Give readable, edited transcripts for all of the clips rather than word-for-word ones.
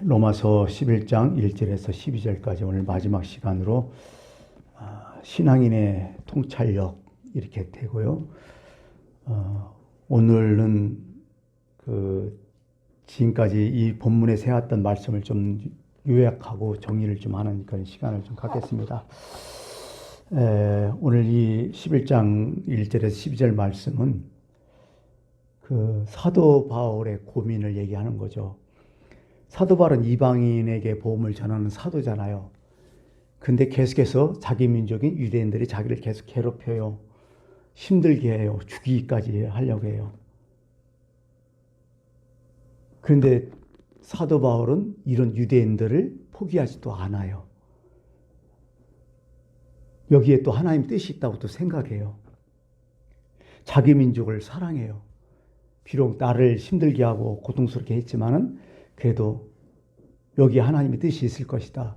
로마서 11장 1절에서 12절까지 오늘 마지막 시간으로 신앙인의 통찰력 이렇게 되고요. 오늘은 지금까지 이 본문에 세웠던 말씀을 좀 요약하고 정리를 좀 하는 그런 시간을 좀 갖겠습니다. 오늘 이 11장 1절에서 12절 말씀은 사도 바울의 고민을 얘기하는 거죠. 사도 바울은 이방인에게 복음을 전하는 사도잖아요. 근데 계속해서 자기 민족인 유대인들이 자기를 계속 괴롭혀요. 힘들게 해요. 죽이기까지 하려고 해요. 그런데 사도 바울은 이런 유대인들을 포기하지도 않아요. 여기에 또 하나님 뜻이 있다고 또 생각해요. 자기 민족을 사랑해요. 비록 나를 힘들게 하고 고통스럽게 했지만은 그래도 여기에 하나님의 뜻이 있을 것이다.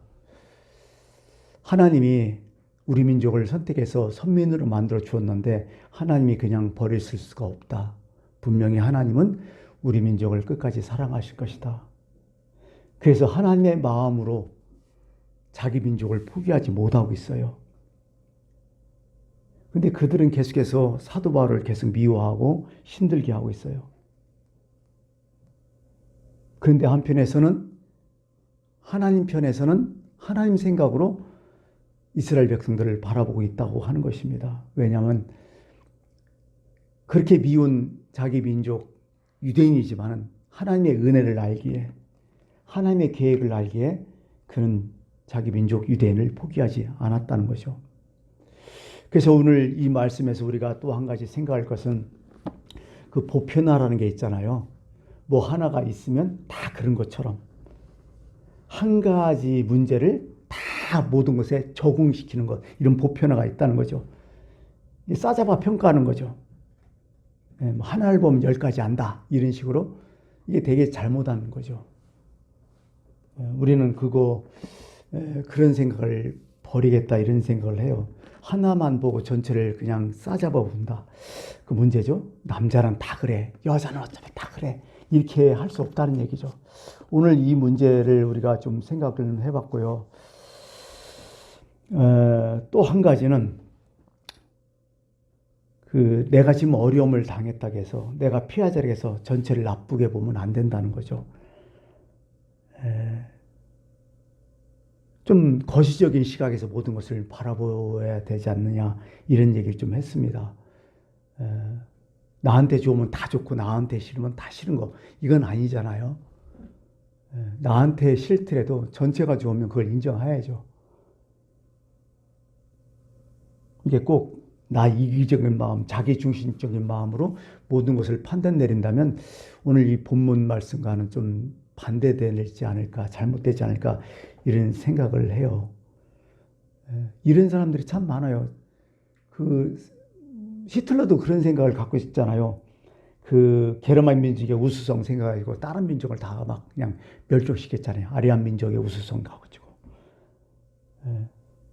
하나님이 우리 민족을 선택해서 선민으로 만들어 주었는데 하나님이 그냥 버릴 수가 없다. 분명히 하나님은 우리 민족을 끝까지 사랑하실 것이다. 그래서 하나님의 마음으로 자기 민족을 포기하지 못하고 있어요. 근데 그들은 계속해서 사도 바울을 계속 미워하고 힘들게 하고 있어요. 그런데 한편에서는 하나님 편에서는 하나님 생각으로 이스라엘 백성들을 바라보고 있다고 하는 것입니다. 왜냐하면 그렇게 미운 자기 민족 유대인이지만 하나님의 은혜를 알기에 하나님의 계획을 알기에 그는 자기 민족 유대인을 포기하지 않았다는 거죠. 그래서 오늘 이 말씀에서 우리가 또 한 가지 생각할 것은 보편화라는 게 있잖아요. 뭐 하나가 있으면 다 그런 것처럼 한 가지 문제를 다 모든 것에 적응시키는 것, 이런 보편화가 있다는 거죠. 싸잡아 평가하는 거죠. 하나를 보면 10가지 안다 이런 식으로 이게 되게 잘못하는 거죠. 우리는 그런 생각을 버리겠다 이런 생각을 해요. 하나만 보고 전체를 그냥 싸잡아 본다. 그 문제죠. 남자는 다 그래. 여자는 어차피 다 그래. 이렇게 할 수 없다는 얘기죠. 오늘 이 문제를 우리가 좀 생각을 해봤고요. 또 한 가지는 내가 지금 어려움을 당했다고 해서 내가 피하자고 해서 전체를 나쁘게 보면 안 된다는 거죠. 좀 거시적인 시각에서 모든 것을 바라보아야 되지 않느냐 이런 얘기를 좀 했습니다. 나한테 좋으면 다 좋고 나한테 싫으면 다 싫은 거 이건 아니잖아요. 나한테 싫더라도 전체가 좋으면 그걸 인정해야죠. 이게 꼭 나 이기적인 마음, 자기 중심적인 마음으로 모든 것을 판단 내린다면 오늘 이 본문 말씀과는 좀 반대되지 않을까, 잘못되지 않을까 이런 생각을 해요. 이런 사람들이 참 많아요. 히틀러도 그런 생각을 갖고 있잖아요. 게르만 민족의 우수성 생각하고 다른 민족을 다 막 그냥 멸종시켰잖아요. 아리안 민족의 우수성 가지고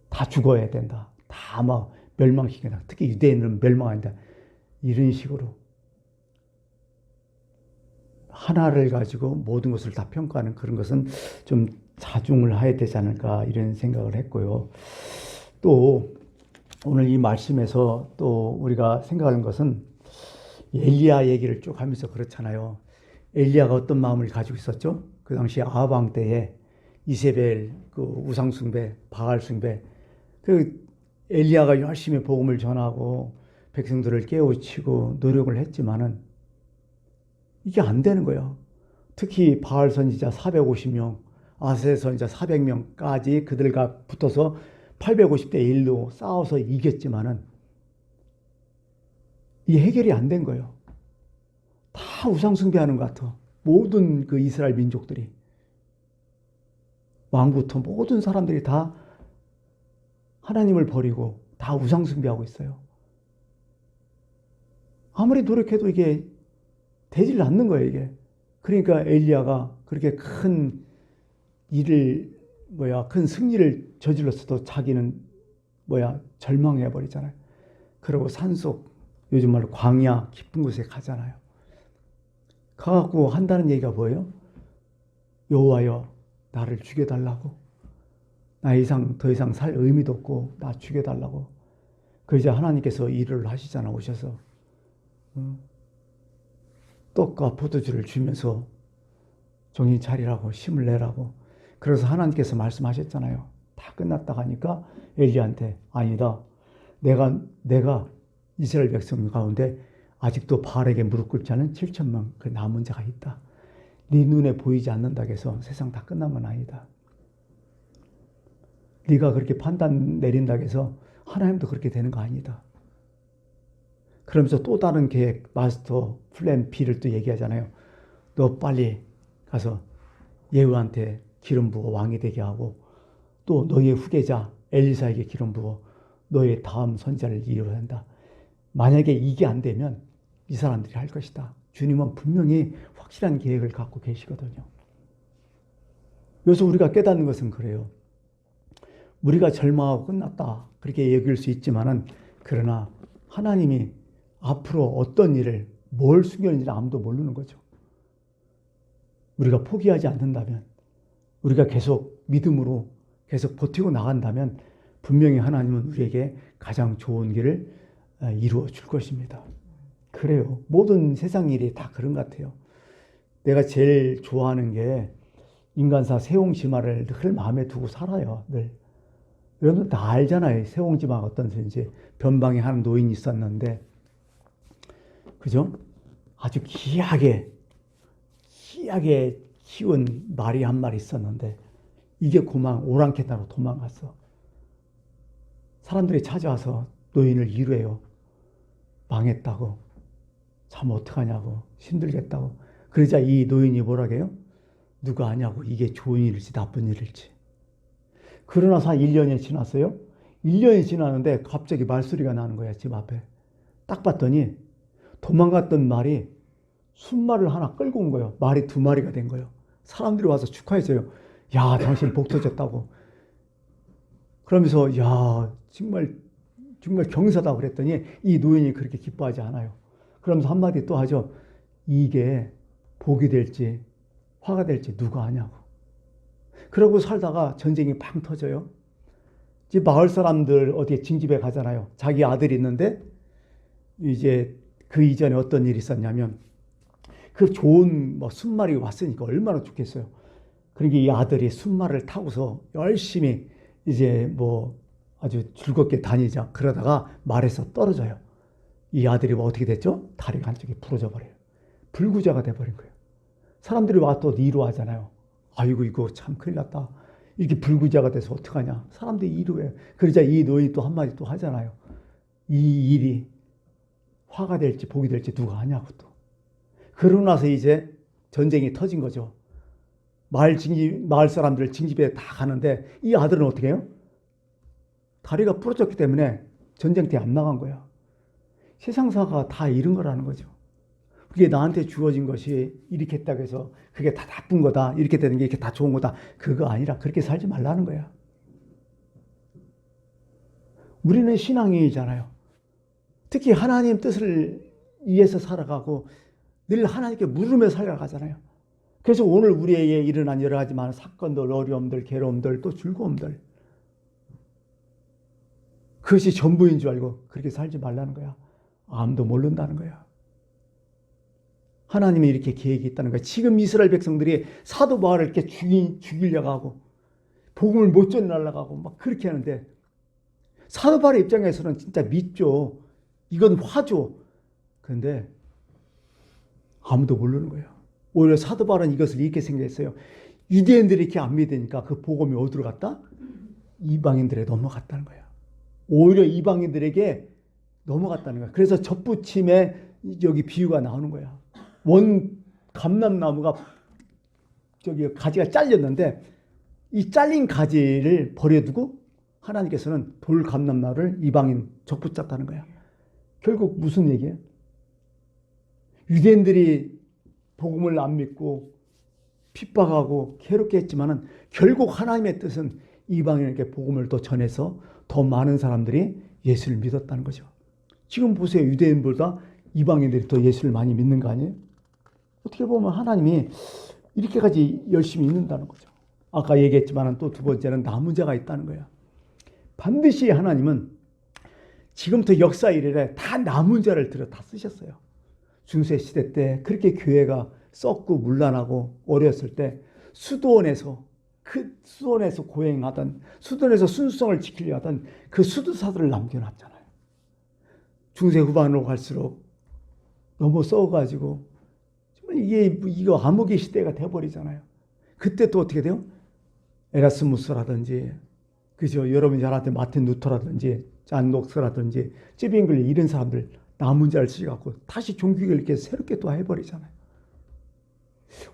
다 죽어야 된다. 다 막 멸망시킨다. 특히 유대인은 멸망한다. 이런 식으로 하나를 가지고 모든 것을 다 평가하는 그런 것은 좀 자중을 해야 되지 않을까 이런 생각을 했고요. 또 오늘 이 말씀에서 또 우리가 생각하는 것은 엘리야 얘기를 쭉 하면서 그렇잖아요. 엘리야가 어떤 마음을 가지고 있었죠? 그 당시 아합 왕 때에 이세벨 우상 숭배, 바알 숭배, 엘리야가 열심히 복음을 전하고 백성들을 깨우치고 노력을 했지만은 이게 안 되는 거예요. 특히 바알 선지자 450명, 아세 선지자 400명까지 그들과 붙어서 850대 1로 싸워서 이겼지만은 이 해결이 안 된 거예요. 다 우상숭배하는 것 같아. 모든 이스라엘 민족들이. 왕부터 모든 사람들이 다 하나님을 버리고 다 우상숭배하고 있어요. 아무리 노력해도 이게 되질 않는 거예요, 이게. 그러니까 엘리야가 그렇게 큰 승리를 저질렀어도 자기는 절망해 버리잖아요. 그리고 산속, 요즘 말로 광야 깊은 곳에 가잖아요. 가갖고 한다는 얘기가 뭐예요? 여호와여, 나를 죽여달라고. 더 이상 살 의미도 없고 나 죽여달라고. 그러자 하나님께서 일을 하시잖아, 오셔서. 떡과 포도주를 주면서 정신 차리라고, 힘을 내라고. 그래서 하나님께서 말씀하셨잖아요. 다 끝났다 하니까 엘리야한테, 아니다. 내가 이스라엘 백성 가운데 아직도 바알에게 무릎 꿇지 않은 7천만 그 남은 자가 있다. 네 눈에 보이지 않는다고 해서 세상 다 끝난 건 아니다. 네가 그렇게 판단 내린다고 해서 하나님도 그렇게 되는 거 아니다. 그러면서 또 다른 계획, 마스터 플랜 B를 또 얘기하잖아요. 너 빨리 가서 예후한테 기름 부어 왕이 되게 하고, 또 너의 후계자 엘리사에게 기름 부어 너의 다음 선지자를 이루어야 한다. 만약에 이게 안 되면 이 사람들이 할 것이다. 주님은 분명히 확실한 계획을 갖고 계시거든요. 여기서 우리가 깨닫는 것은 그래요. 우리가 절망하고 끝났다, 그렇게 얘기할 수 있지만은, 그러나 하나님이 앞으로 어떤 일을, 뭘 숨겼는지 아무도 모르는 거죠. 우리가 포기하지 않는다면, 우리가 계속 믿음으로 계속 버티고 나간다면 분명히 하나님은 우리에게 가장 좋은 길을 이루어 줄 것입니다. 그래요. 모든 세상 일이 다 그런 것 같아요. 내가 제일 좋아하는 게 인간사 세옹지마를 늘 마음에 두고 살아요. 늘. 여러분들 다 알잖아요. 세옹지마가 어떤 소리인지. 변방에 한 노인이 있었는데, 그죠? 아주 귀하게 키운 말이 한 마리 있었는데, 이게 오랑캐나루 도망갔어. 사람들이 찾아와서 노인을 이루해요. 망했다고. 참 어떡하냐고. 힘들겠다고. 그러자 이 노인이 뭐라고 해요? 누가 아냐고. 이게 좋은 일일지 나쁜 일일지. 그러나서 한 1년이 지났어요. 1년이 지났는데 갑자기 말소리가 나는 거야, 집 앞에. 딱 봤더니 도망갔던 말이 순말을 하나 끌고 온 거예요. 말이 2마리가 된 거예요. 사람들이 와서 축하했어요. 야, 당신 복 터졌다고. 그러면서 야, 정말 경사다고 그랬더니 이 노인이 그렇게 기뻐하지 않아요. 그러면서 한마디 또 하죠. 이게 복이 될지 화가 될지 누가 아냐고. 그러고 살다가 전쟁이 팡 터져요. 이제 마을 사람들 어디에 징집에 가잖아요. 자기 아들이 있는데, 이제 그 이전에 어떤 일이 있었냐면, 그 좋은 순말이 왔으니까 얼마나 좋겠어요. 그러니까 이 아들이 순말을 타고서 열심히 이제 아주 즐겁게 다니자. 그러다가 말에서 떨어져요. 이 아들이 어떻게 됐죠? 다리가 한쪽이 부러져 버려요. 불구자가 돼버린 거예요. 사람들이 와 또 이루하잖아요. 아이고 이거 참 큰일 났다. 이렇게 불구자가 돼서 어떡하냐. 사람들이 이루해요. 그러자 이 노인이 또 한마디 또 하잖아요. 이 일이 화가 될지 복이 될지 누가 아냐고 또. 그러고 나서 이제 전쟁이 터진 거죠. 마을 사람들 징집에 다 가는데 이 아들은 어떻게 해요? 다리가 부러졌기 때문에 전쟁터에 안 나간 거야. 세상사가 다 이런 거라는 거죠. 그게 나한테 주어진 것이 이렇게 했다고 해서 그게 다 나쁜 거다. 이렇게 되는 게 이렇게 다 좋은 거다. 그거 아니라 그렇게 살지 말라는 거야. 우리는 신앙인이잖아요. 특히 하나님 뜻을 위해서 살아가고 늘 하나님께 물으며 살아가잖아요. 그래서 오늘 우리에게 일어난 여러 가지 많은 사건들, 어려움들, 괴로움들, 또 즐거움들, 그것이 전부인 줄 알고 그렇게 살지 말라는 거야. 아무도 모른다는 거야. 하나님이 이렇게 계획이 있다는 거야. 지금 이스라엘 백성들이 사도 바울을 이렇게 죽이려고 하고 복음을 못 전하려고 하고 막 그렇게 하는데, 사도 바울의 입장에서는 진짜 믿죠. 이건 화죠. 그런데 아무도 모르는 거예요. 오히려 사도 바울은 이것을 이렇게 생각했어요. 유대인들이 이렇게 안 믿으니까 그 복음이 어디로 갔다? 이방인들에 넘어갔다는 거야. 오히려 이방인들에게 넘어갔다는 거야. 그래서 젖부침에 여기 비유가 나오는 거야. 원 감람나무가 가지가 잘렸는데 이 잘린 가지를 버려두고 하나님께서는 돌 감람나무를 이방인 적붙였다는 거야. 결국 무슨 얘기예요? 유대인들이 복음을 안 믿고 핍박하고 괴롭게 했지만은 결국 하나님의 뜻은 이방인에게 복음을 또 전해서 더 많은 사람들이 예수를 믿었다는 거죠. 지금 보세요. 유대인보다 이방인들이 더 예수를 많이 믿는 거 아니에요? 어떻게 보면 하나님이 이렇게까지 열심히 믿는다는 거죠. 아까 얘기했지만 또 두 번째는 남은 자가 있다는 거야. 반드시 하나님은 지금부터 역사 이래에 다 남은 자를 들여 다 쓰셨어요. 중세 시대 때 그렇게 교회가 썩고 문란하고 어려웠을 때 수도원에서 고행하던, 수도원에서 순수성을 지키려 하던 그 수도사들을 남겨놨잖아요. 중세 후반으로 갈수록 너무 썩어가지고 정말 이거 암흑의 시대가 돼버리잖아요. 그때 또 어떻게 돼요? 에라스무스라든지, 그죠? 여러분이 잘 아는 마틴 루터라든지, 잔 녹스라든지, 찌빙글리 이런 사람들 남은 자를 쓰셔갖고 다시 종교를 이렇게 새롭게 또 해버리잖아요.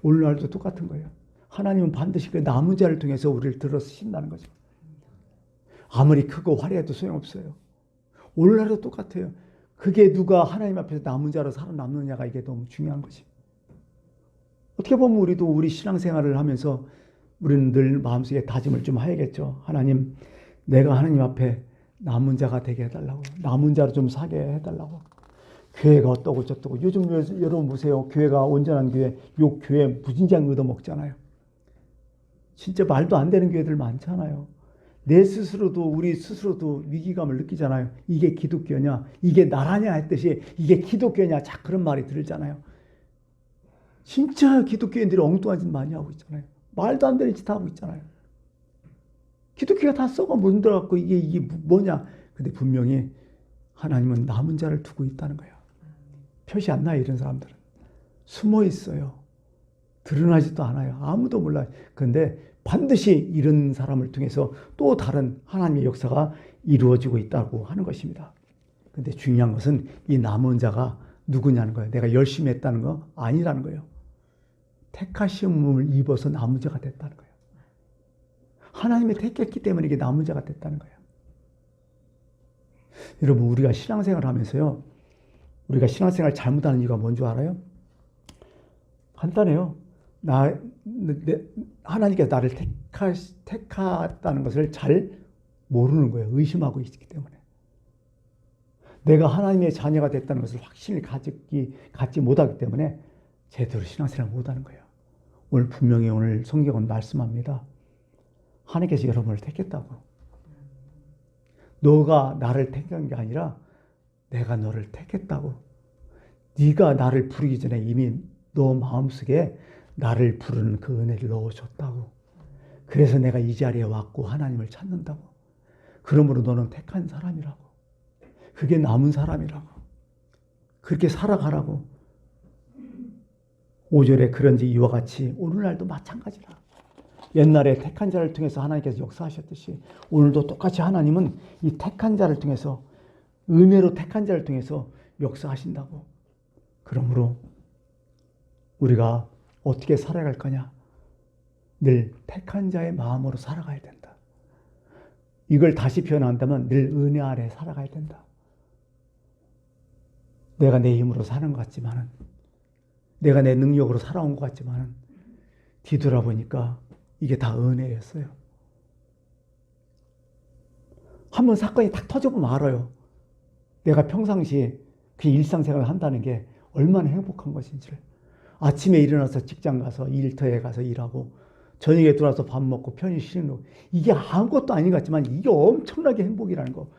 오늘날도 똑같은 거예요. 하나님은 반드시 그 남은 자를 통해서 우리를 들어 쓰신다는 거죠. 아무리 크고 화려해도 소용없어요. 오늘날도 똑같아요. 그게 누가 하나님 앞에서 남은 자로 살아남느냐가 이게 너무 중요한 거지. 어떻게 보면 우리도 우리 신앙생활을 하면서 우리는 늘 마음속에 다짐을 좀 해야겠죠. 하나님, 내가 하나님 앞에 남은 자가 되게 해달라고. 남은 자로 좀 사게 해달라고. 교회가 어떠고 저떠고. 요즘 여러분 보세요. 교회가 온전한 교회, 요 교회 무진장 얻어먹잖아요. 진짜 말도 안 되는 교회들 많잖아요. 우리 스스로도 위기감을 느끼잖아요. 이게 기독교냐, 이게 나라냐 했듯이 이게 기독교냐, 자 그런 말이 들잖아요. 진짜 기독교인들이 엉뚱한 짓 많이 하고 있잖아요. 말도 안 되는 짓 하고 있잖아요. 기독교가 다 썩어 문들어갖고 이게 뭐냐. 근데 분명히 하나님은 남은 자를 두고 있다는 거예요. 표시 안 나요. 이런 사람들은 숨어 있어요. 드러나지도 않아요. 아무도 몰라요. 그런데 반드시 이런 사람을 통해서 또 다른 하나님의 역사가 이루어지고 있다고 하는 것입니다. 그런데 중요한 것은 이 남은 자가 누구냐는 거예요. 내가 열심히 했다는 거 아니라는 거예요. 택하심을 입어서 남은 자가 됐다는 거예요. 하나님이 택했기 때문에 이게 남은 자가 됐다는 거예요. 여러분, 우리가 신앙생활을 하면서요, 우리가 신앙생활 잘못하는 이유가 뭔 줄 알아요? 간단해요. 하나님께서 나를 택했다는 것을 잘 모르는 거예요. 의심하고 있기 때문에. 내가 하나님의 자녀가 됐다는 것을 확신을 갖지 못하기 때문에 제대로 신앙생활을 못하는 거예요. 오늘 성경은 말씀합니다. 하나님께서 여러분을 택했다고. 너가 나를 택한 게 아니라 내가 너를 택했다고. 네가 나를 부르기 전에 이미 너 마음속에 나를 부르는 그 은혜를 넣어줬다고. 그래서 내가 이 자리에 왔고 하나님을 찾는다고. 그러므로 너는 택한 사람이라고. 그게 남은 사람이라고. 그렇게 살아가라고. 5절에 그런지 이와 같이 오늘날도 마찬가지라. 옛날에 택한 자를 통해서 하나님께서 역사하셨듯이 오늘도 똑같이 하나님은 이 택한 자를 통해서, 은혜로 택한 자를 통해서 역사하신다고. 그러므로 우리가 어떻게 살아갈 거냐? 늘 택한 자의 마음으로 살아가야 된다. 이걸 다시 표현한다면 늘 은혜 아래 살아가야 된다. 내가 내 힘으로 사는 것 같지만은, 내가 내 능력으로 살아온 것 같지만은 뒤돌아보니까 이게 다 은혜였어요. 한번 사건이 딱 터져보면 알아요. 내가 평상시에 그 일상생활을 한다는 게 얼마나 행복한 것인지를. 아침에 일어나서 직장 가서 일터에 가서 일하고 저녁에 들어와서 밥 먹고 편히 쉬는 거, 이게 아무것도 아닌 것 같지만 이게 엄청나게 행복이라는 거.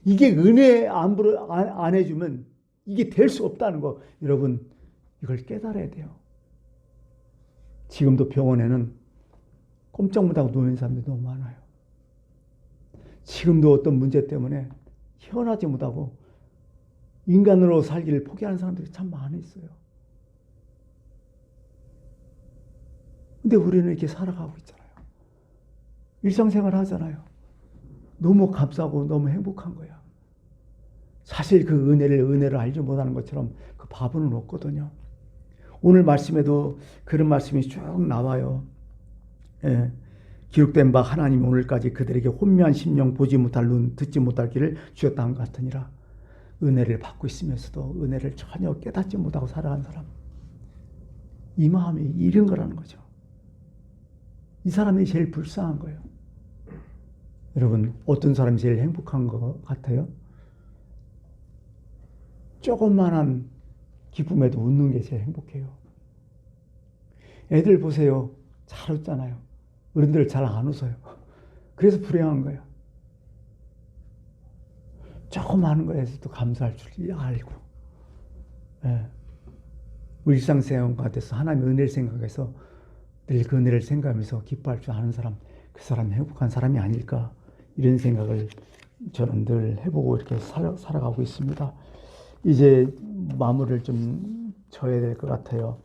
이게 은혜 안 해주면 이게 될 수 없다는 거. 여러분, 이걸 깨달아야 돼요. 지금도 병원에는 꼼짝 못하고 누운 사람들이 너무 많아요. 지금도 어떤 문제 때문에 헤어나지 못하고 인간으로 살기를 포기하는 사람들이 참 많이 있어요. 근데 우리는 이렇게 살아가고 있잖아요. 일상생활 하잖아요. 너무 감사하고 너무 행복한 거야. 사실 그 은혜를 알지 못하는 것처럼 그 바보는 없거든요. 오늘 말씀에도 그런 말씀이 쭉 나와요. 예. 기록된 바 하나님이 오늘까지 그들에게 혼미한 심령, 보지 못할 눈, 듣지 못할 귀를 주셨다 한 것 같으니라. 은혜를 받고 있으면서도 은혜를 전혀 깨닫지 못하고 살아간 사람, 이 마음이 이런 거라는 거죠. 이 사람이 제일 불쌍한 거예요. 여러분, 어떤 사람이 제일 행복한 것 같아요? 조금만한 기쁨에도 웃는 게 제일 행복해요. 애들 보세요. 잘 웃잖아요. 어른들 잘 안 웃어요. 그래서 불행한 거예요. 조금 하는 거에서도 감사할 줄 알고, 예. 우리 일상생활 가운데서 하나님의 은혜를 생각해서 늘 그 은혜를 생각하면서 기뻐할 줄 아는 사람, 그 사람이 행복한 사람이 아닐까, 이런 생각을 저는 늘 해보고 이렇게 살아가고 있습니다. 이제 마무리를 좀 져야 될 것 같아요.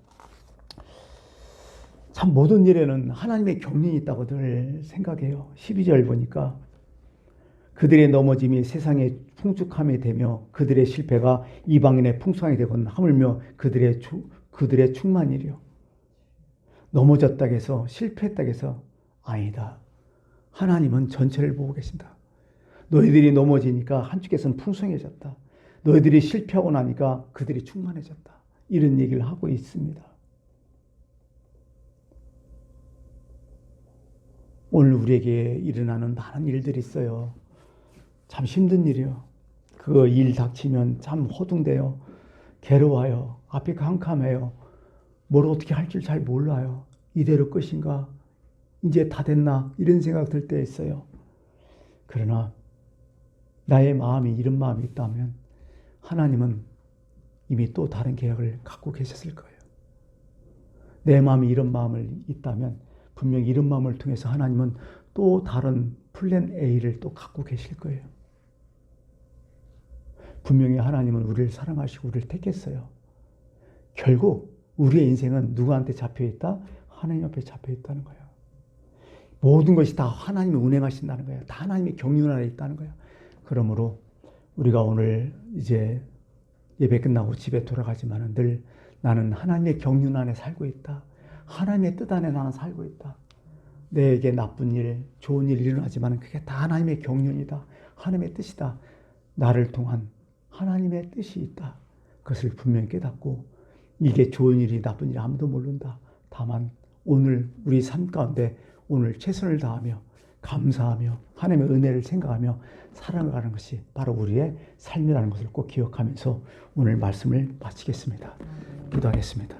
참 모든 일에는 하나님의 경륜이 있다고 늘 생각해요. 12절 보니까 그들의 넘어짐이 세상의 풍족함이 되며 그들의 실패가 이방인의 풍성함이 되곤 하물며 그들의 충만이리요. 넘어졌다고 해서 실패했다고 해서 아니다. 하나님은 전체를 보고 계신다. 너희들이 넘어지니까 한쪽에서는 풍성해졌다. 너희들이 실패하고 나니까 그들이 충만해졌다. 이런 얘기를 하고 있습니다. 오늘 우리에게 일어나는 많은 일들이 있어요. 참 힘든 일이요. 그 일 닥치면 참 허둥대요. 괴로워요. 앞이 캄캄해요. 뭘 어떻게 할 줄 잘 몰라요. 이대로 끝인가? 이제 다 됐나? 이런 생각 들 때 있어요. 그러나 나의 마음이 이런 마음이 있다면 하나님은 이미 또 다른 계획을 갖고 계셨을 거예요. 내 마음이 이런 마음을 있다면 분명히 이런 마음을 통해서 하나님은 또 다른 플랜 A를 또 갖고 계실 거예요. 분명히 하나님은 우리를 사랑하시고 우리를 택했어요. 결국 우리의 인생은 누구한테 잡혀있다? 하나님 앞에 잡혀있다는 거예요. 모든 것이 다 하나님이 운행하신다는 거예요. 다 하나님의 경륜 안에 있다는 거예요. 그러므로 우리가 오늘 이제 예배 끝나고 집에 돌아가지만 늘 나는 하나님의 경륜 안에 살고 있다. 하나님의 뜻 안에 나는 살고 있다. 내게 나쁜 일, 좋은 일이 일어나지만 그게 다 하나님의 경륜이다. 하나님의 뜻이다. 나를 통한 하나님의 뜻이 있다. 그것을 분명히 깨닫고 이게 좋은 일이 나쁜 일이 아무도 모른다. 다만 오늘 우리 삶 가운데 오늘 최선을 다하며 감사하며 하나님의 은혜를 생각하며 살아가는 것이 바로 우리의 삶이라는 것을 꼭 기억하면서 오늘 말씀을 마치겠습니다. 기도하겠습니다.